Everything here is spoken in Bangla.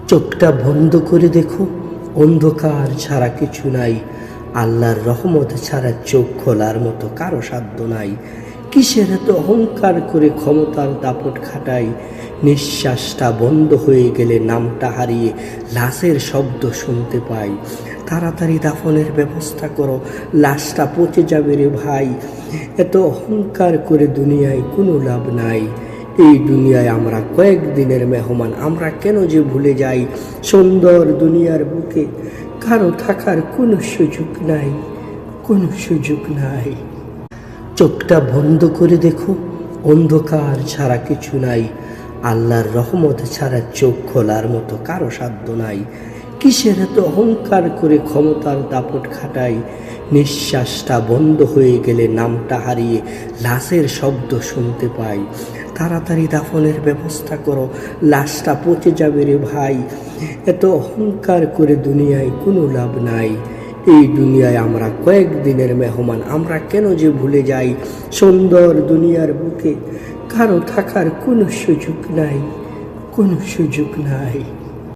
চোখটা বন্ধ করে দেখো, অন্ধকার ছাড়া কিছু নাই। আল্লাহর রহমত ছাড়া চোখ খোলার মতো কারো সাধ্য নাই। কিসের এত অহংকার করে ক্ষমতার দাপট খাটাই? নিঃশ্বাসটা বন্ধ হয়ে গেলে নামটা হারিয়ে লাশের শব্দ শুনতে পাই। তাড়াতাড়ি দাফনের ব্যবস্থা করো, লাশটা পচে যাবে রে ভাই। এত অহংকার করে দুনিয়ায় কোনো লাভ নাই। এই দুনিয়ায় আমরা কয়েকদিনের মেহমান, আমরা কেন যে ভুলে যাই সুন্দর দুনিয়ার বুকে কারো থাকার কোনো সুযোগ নাই, কোনো সুযোগ নাই। চোখটা বন্ধ করে দেখো, অন্ধকার ছাড়া কিছু নাই। আল্লাহর রহমত ছাড়া চোখ খোলার মতো কারো সাধ্য নাই। কিসের এত অহংকার করে ক্ষমতার দাপট খাটাই? নিঃশ্বাসটা বন্ধ হয়ে গেলে নামটা হারিয়ে লাশের শব্দ শুনতে পাই। তাড়াতাড়ি দাফনের ব্যবস্থা করো, লাশটা পচে যাবে রে ভাই। এত অহংকার করে দুনিয়ায় কোনো লাভ নাই। এই দুনিয়ায় আমরা কয়েকদিনের মেহমান, আমরা কেন যে ভুলে যাই সুন্দর দুনিয়ার বুকে কারো থাকার কোনো সুযোগ নাই, কোনো সুযোগ নাই।